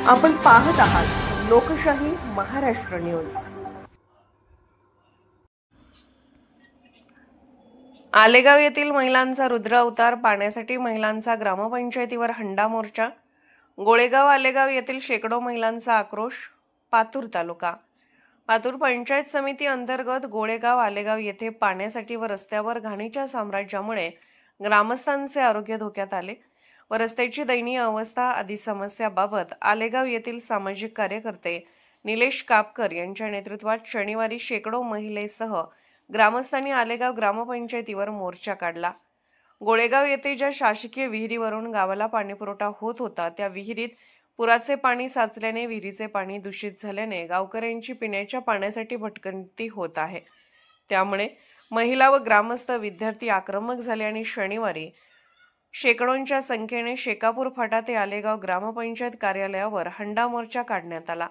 आपण पाहत आहात लोकशाही महाराष्ट्र न्यूज। आलेगाव येथील महिलांचा रुद्र अवतार, पाण्यासाठी महिलांचा ग्रामपंचायतीवर हंडा मोर्चा। गोळेगाव आलेगाव येथील शेकडो महिलांचा आक्रोश। पातूर तालुका पातूर पंचायत समिती अंतर्गत गोळेगाव आलेगाव येथे पाण्यासाठी व रस्त्यावर घाणीच्या साम्राज्यामुळे ग्रामस्थांचे आरोग्य धोक्यात आले व रस्त्याची दयनीय अवस्था आदी समस्याबाबत आलेगाव येथील सामाजिक कार्यकर्ते निलेश कापकर यांच्या नेतृत्वात शनिवारी शेकडो महिलेसह ग्रामस्थांनी आलेगाव ग्रामपंचायतीवर मोर्चा काढला। गोळेगाव येथे ज्या शासकीय विहिरीवरून गावाला पाणीपुरवठा होत होता त्या विहिरीत पुराचे पाणी साचल्याने विहिरीचे पाणी दूषित झाल्याने गावकऱ्यांची पिण्याच्या पाण्यासाठी भटकंती होत आहे। त्यामुळे महिला व ग्रामस्थ विद्यार्थी आक्रमक झाले आणि शनिवारी शेकडोंच्या संख्येने शेकापूर फाटा ते आलेगाव ग्रामपंचायत कार्यालयावर हंडा मोर्चा काढण्यात आला।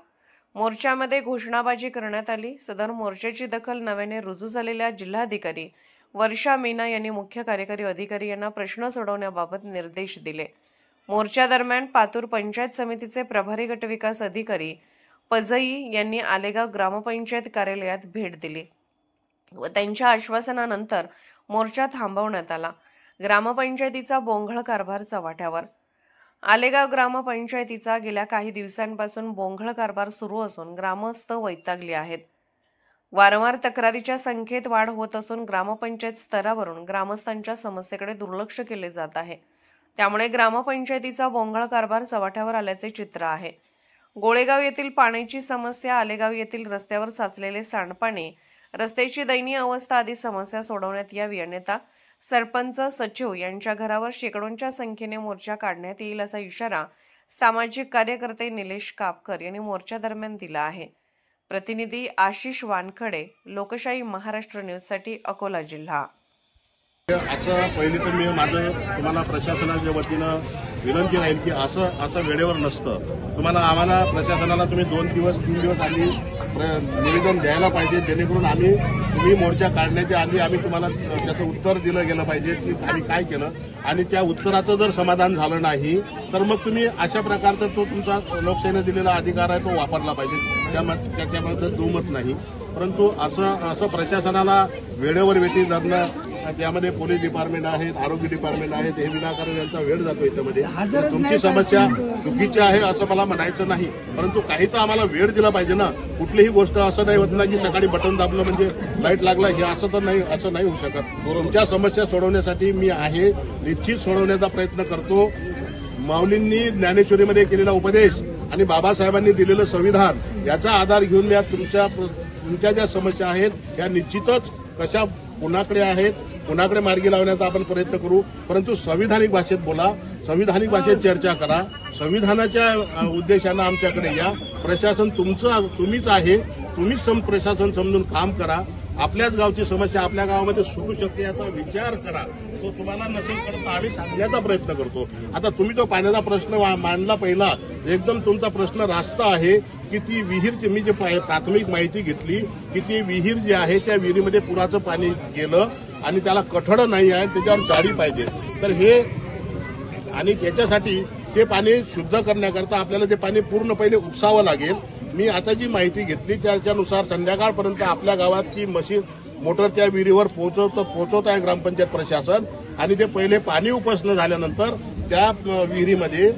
मोर्चामध्ये घोषणाबाजी करण्यात आली। सदर मोर्चाची दखल नव्याने रुजू झालेल्या जिल्हाधिकारी वर्षा मीना यांनी मुख्य कार्यकारी अधिकारी यांना प्रश्न सोडवण्याबाबत निर्देश दिले। मोर्चा दरम्यान पातूर पंचायत समितीचे प्रभारी गटविकास अधिकारी पजई यांनी आलेगाव ग्रामपंचायत कार्यालयात भेट दिली व त्यांच्या आश्वासनानंतर मोर्चा थांबवण्यात आला। ग्रामपंचायतीचा बोंघळ कारभार चव्हाट्यावर। आलेगाव ग्रामपंचायतीचा गेल्या काही दिवसांपासून बोंघळ कारभार सुरू असून ग्रामस्थ वैतागले आहेत। वारंवार तक्रारीच्या संख्येत वाढ होत असून ग्रामपंचायत स्तरावरून ग्रामस्थांच्या समस्येकडे दुर्लक्ष केले जात आहे। त्यामुळे ग्रामपंचायतीचा बोंघळ कारभार चव्हाट्यावर आल्याचे चित्र आहे। गोळेगाव येथील पाण्याची समस्या, आलेगाव येथील रस्त्यावर साचलेले सांडपाणी, रस्त्याची दयनीय अवस्था आदी समस्या सोडवण्यात यावी अन्यथा सरपंच सचिव यांच्या घरावर शेकडोंच्या संख्येने मोर्चा काढण्यात येईल असा इशारा सामाजिक कार्यकर्ते निलेश कापकर यांनी मोर्चा दरम्यान दिला आहे। प्रतिनिधी आशिष वानखडे, लोकशाही महाराष्ट्र न्यूजसाठी अकोला जिल्हा। असं पहिली तर मी माझं तुम्हाला प्रशासनाच्या वतीनं विनंती राहील की असं वेळेवर नसतं। तुम्हाला आम्हाला प्रशासनाला तुम्ही 2 दिवस 3 दिवस आधी निवेदन द्यायला पाहिजे, जेणेकरून तुम्ही मोर्चा काढण्याच्या आधी आम्ही तुम्हाला त्याचं उत्तर दिलं गेलं पाहिजे की आम्ही काय केलं आणि त्या उत्तराचं जर समाधान झालं नाही तर मग तुम्ही अशा प्रकारचा तो तुमचा लोकशाहीने दिलेला अधिकार आहे तो वापरला पाहिजे। त्याच्यामध्ये दुमत नाही, परंतु असं प्रशासनाला वेळेवर वेठी धरणं, त्यामध्ये पोलीस डिपार्टमेंट आहेत, आरोग्य डिपार्टमेंट आहेत, हे विनाकारण यांचा वेळ जातो याच्यामध्ये। तुमची समस्या चुकीची आहे असं मला म्हणायचं नाही, परंतु काही तर आम्हाला वेळ दिला पाहिजे ना। कुठलीही गोष्ट असं नाही होत ना की सकाळी बटन दाबलं म्हणजे लाईट लागला, हे असं नाही होऊ शकत। तुमच्या समस्या सोडवण्यासाठी मी आहे, निश्चित सोडवण्याचा प्रयत्न करतो। माऊलींनी ज्ञानेश्वरीमध्ये केलेला उपदेश आणि बाबासाहेबांनी दिलेलं संविधान याचा आधार घेऊन मी तुमच्या ज्या समस्या आहेत या निश्चितच कशा कुणाकडे मार्गी लावण्याचा आपण प्रयत्न करू, परंतु संविधानिक भाषेत बोला, संविधानिक भाषेत चर्चा करा, संविधानाच्या उद्देशानं आमच्याकडे या। प्रशासन तुम्हीच आहे, तुम्हीच प्रशासन समजून काम करा। आपल्याच गावची समस्या आपल्या गावामध्ये सुटू शकते याचा विचार करा। तो तुम्हाला नसेल करता आम्ही सांगण्याचा प्रयत्न करतो। आता तुम्ही तो पाण्याचा प्रश्न मांडला पहिला, एकदम तुमचा प्रश्न रास्त आहे की ती विहीर, मी जे प्राथमिक माहिती घेतली की ती विहीर जी आहे त्या विहिरीमध्ये पुराचं पाणी गेलं आणि त्याला कठडं नाही आहे, त्याच्यावर जाळी पाहिजे। तर हे आणि त्याच्यासाठी ते पाणी शुद्ध करण्याकरता आपल्याला ते पाणी पूर्ण पहिले उपसावं लागेल। मी आता जी माहिती घेतली त्याच्यानुसार संध्याकाळपर्यंत आपल्या गावात ती मशीन मोटर त्या विहिरीवर पोहोचवत आहे ग्रामपंचायत प्रशासन आणि ते पहिले पाणी उपसणं झाल्यानंतर त्या विहिरीमध्ये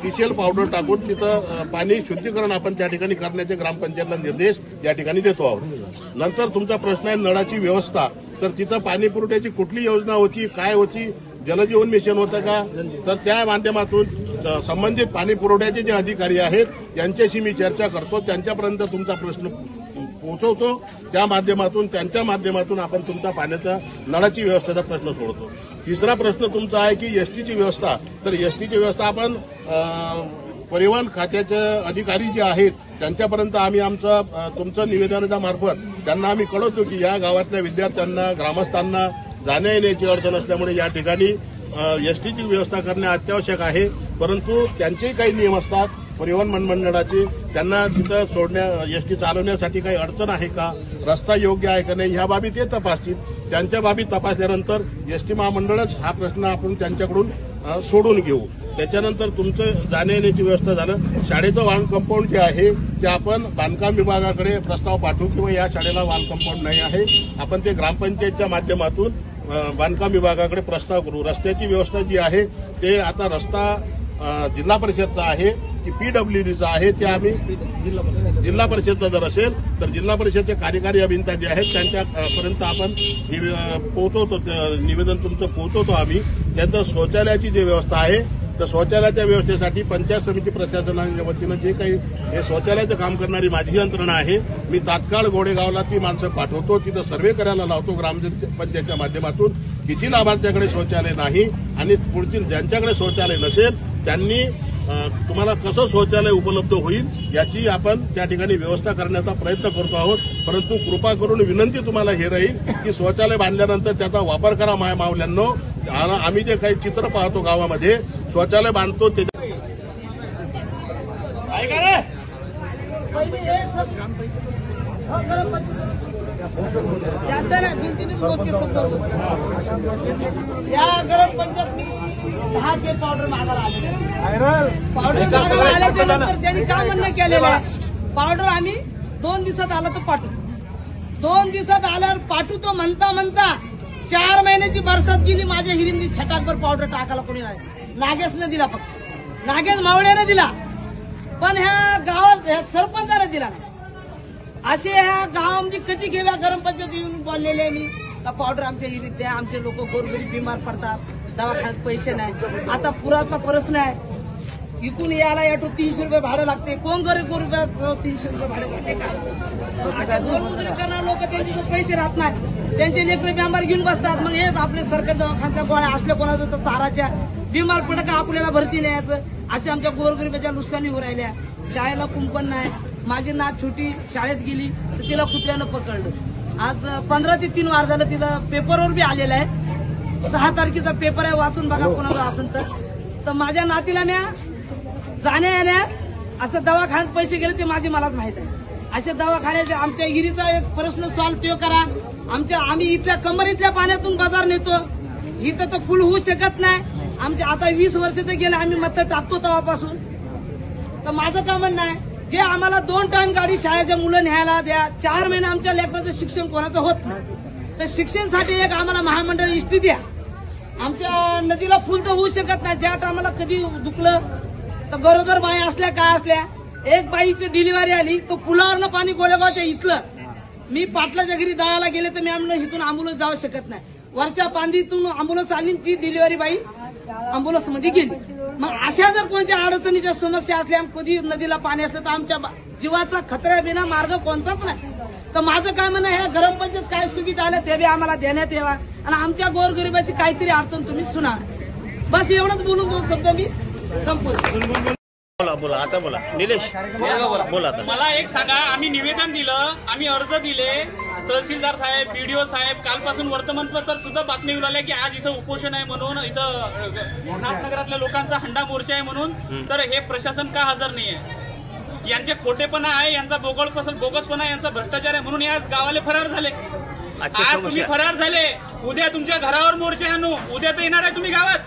टीसीएल पावडर टाकून तिथं पाणी शुद्धीकरण आपण त्या ठिकाणी करण्याचे ग्रामपंचायतला निर्देश या ठिकाणी देतो आहोत। नंतर तुमचा प्रश्न आहे नळाची व्यवस्था, तर तिथं पाणी पुरवठ्याची कुठली योजना होती, काय होती, जलजीवन मिशन होतं का, तर त्या माध्यमातून संबंधित पाणी पुरवठ्याचे जे अधिकारी आहेत यांच्याशी मी चर्चा करतो, त्यांच्यापर्यंत तुमचा प्रश्न पोहोचवतो, त्यांच्या माध्यमातून आपण तुमचा पाण्याच्या नळाची व्यवस्थेचा प्रश्न सोडतो। तिसरा प्रश्न तुमचा आहे की एसटीची व्यवस्था, तर एसटीची व्यवस्था आपण परिवहन खात्याचे अधिकारी जे आहेत त्यांच्यापर्यंत आम्ही तुमचं निवेदनाच्या मार्फत त्यांना आम्ही कळवतो की या गावातल्या विद्यार्थ्यांना, ग्रामस्थांना जाण्या येण्याची अडचण असल्यामुळे या ठिकाणी एसटीची व्यवस्था करणे अत्यावश्यक आहे, परंतु त्यांचेही काही नियम असतात परिवहन मंडळाचे, त्यांना तिथं एसटी चालवण्यासाठी काही अडचण आहे का, रस्ता योग्य आहे का नाही, ह्या बाबी ते तपासतील। त्यांच्या बाबी तपासल्यानंतर एसटी महामंडळच हा प्रश्न आपण त्यांच्याकडून सोडून घेऊ। त्याच्यानंतर तुमचं जाण्या येण्याची व्यवस्था झालं. शाळेचं वाहन कंपाऊंड जे आहे ते आपण बांधकाम विभागाकडे प्रस्ताव पाठवू किंवा या शाळेला वाहन कंपाऊंड नाही आहे, आपण ते ग्रामपंचायतच्या माध्यमातून बांधकाम विभागाकडे प्रस्ताव करू. रस्त्याची व्यवस्था जी आहे ते आता रस्ता जिल्हा परिषदचा आहे की पीडब्ल्यूडीचा आहे ते आम्ही जिल्हा परिषदचा जर असेल तर जिल्हा परिषदचे कार्यकारी अभियंता जे आहेत त्यांच्यापर्यंत आपण हे पोहोचवतो, निवेदन तुमचं पोहोचवतो आम्ही. त्यानंतर शौचालयाची जी व्यवस्था आहे तर शौचालयाच्या व्यवस्थेसाठी पंचायत समिती प्रशासनाच्या वतीनं जे काही हे शौचालयाचं काम करणारी माझी यंत्रणा आहे, मी तात्काळ गोडेगावला ती माणसं पाठवतो, तिथं सर्व्हे करायला लावतो ग्रामपंचायतच्या माध्यमातून किती लाभार्थ्याकडे शौचालय नाही आणि पुढची ज्यांच्याकडे शौचालय नसेल त्यांनी तुम्हाला कसं शौचालय उपलब्ध होईल याची आपण त्या ठिकाणी व्यवस्था करण्याचा प्रयत्न करतो आहोत. परंतु कृपा करून विनंती तुम्हाला हे राहील की शौचालय बांधल्यानंतर त्याचा वापर करा. माय मावल्यांनो, आम्ही जे काही चित्र पाहतो गावामध्ये शौचालय बांधतो ते या गरम पंचायत मी 10 के पावडर मागायला आले. पावडर मागायला आल्याच्या नंतर त्यांनी काय म्हणणं केलेलं आहे, पावडर आम्ही 2 दिवसात आला तर पाठवू. 2 दिवसात आल्यावर पाठवू तो म्हणता 4 महिन्याची बरसात गेली. माझ्या हिरींनी छटाकभर पावडर टाकायला कोणी नाही. नागेशनं दिला, फक्त नागेश मावळ्यानं दिला, पण ह्या गावात ह्या सरपंचानं दिला नाही. असे ह्या गावामध्ये कधी घेव्या गरम पंचायत येऊन बोललेले मी का पावडर आमच्या हिरीत द्या, आमचे लोक गोरगरीब बिमार पडतात, दवाखान्यात पैसे नाही. आता पुराचा प्रश्न आहे, इथून यायला ऑटो 300 रुपये भाडं लागते. कोण गरीब 300 रुपये भाडं घेते काय? गोरगरीब करणारे लोक त्यांचे पैसे राहत नाही, त्यांचे लेकरं बिमार घेऊन बसतात. मग हेच आपले सरकारी दवाखान्याच्या गोळ्या असल्या कोणाचं तर चाराच्या बिमार पडलं का आपल्याला भरती नाही यायचं. असे आमच्या गोरगरिबाच्या नुकसानी होऊ राहिल्या. शाळेला कुंपण नाही. माझी नात छोटी शाळेत गेली तर तिला कुत्र्यानं पकडलं. आज 15 ते 3 वार झालं, तिला पेपरवर बी आलेलं आहे. 6 तारखेचा पेपर आहे, वाचून बघा कोणाचा असेल तर. माझ्या नातीला म्या जाण्या येण्यात असं दवाखान्यात पैसे गेले ते माझी मलाच माहित आहे. अशा दवाखान्याचे आमच्या हिरीचा एक प्रश्न सॉल्व्ह तो करा. आम्ही इथल्या कमरीतल्या पाण्यातून बाजार नेतो, इथं तर फुल होऊ शकत नाही. आमच्या आता 20 वर्ष तर गेले, आम्ही मत टाकतो तेव्हापासून. तर माझं काय म्हणणं आहे, जे आम्हाला 2 टन गाडी शाळेच्या मुलं न्यायला द्या. 4 महिने आमच्या लेकराचं शिक्षण कोणाचं होत नाही, तर शिक्षणासाठी एक आम्हाला महामंडळ इष्टी द्या. आमच्या नदीला फुल तर होऊ शकत नाही. ज्या टायमाला कधी दुखलं तर गरोदर बाई असल्या काय असल्या, एक बाईची डिलिव्हरी आली तर पुलावरनं पाणी गोळेगावच्या इथलं. मी पाटलाच्या घरी दळायला गेले तर मी आम्हाला इथून अँब्युलन्स जाऊ शकत नाही. वरच्या पांदीतून अँब्युलन्स आली, ती डिलिव्हरी बाई अँब्युलन्स मध्ये गेली. मग अशा जर कोणत्या अडचणीच्या समस्या असल्या, कधी नदीला पाणी असलं तर आमच्या जीवाचा खतरा बिना मार्ग कोणताच नाही. तर माझं काय म्हणणं, ह्या गरम पंचायत काय सुविधा आल्या ते बी आम्हाला देण्यात यावा आणि आमच्या गोरगरिबाची काहीतरी अडचण तुम्ही सुना. बस एवढंच बोलून 2 शब्द मी संपवतो. बोला आता बोला निलेश बोला आता. मला एक सांगा, आम्ही निवेदन दिलं, आम्ही अर्ज दिले, तहसीलदार साहेब, बीडीओ साहेब, कालपासून वर्तमानपत्रात सुद्धा बातमी येऊ लागल्या की आज इथं उपोषण आहे म्हणून, इथं नाथनगरातल्या लोकांचा हंडा मोर्चा आहे म्हणून. तर हे प्रशासन का हजर नाही आहे? यांचे खोटेपणा आहे, यांचा बोगसपणा, यांचा भ्रष्टाचार आहे म्हणून आज गावाले फरार झाले. आज तुम्ही फरार झाले, उद्या तुमच्या घरावर मोर्चे आणू, उद्या तर येणार आहे तुम्ही गावात.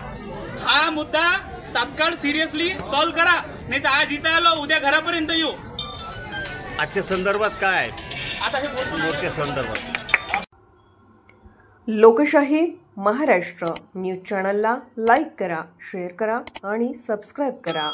हा मुद्दा तात्काळ सिरियसली सॉल्व्ह करा, नाही तर आज इथं आलो उद्या घरापर्यंत येऊ. आजच्या संदर्भात काय आता हे मोर्चा संदर्भात लोकशाही महाराष्ट्र न्यूज चॅनलला लाईक करा, शेअर करा आणि सबस्क्राईब करा.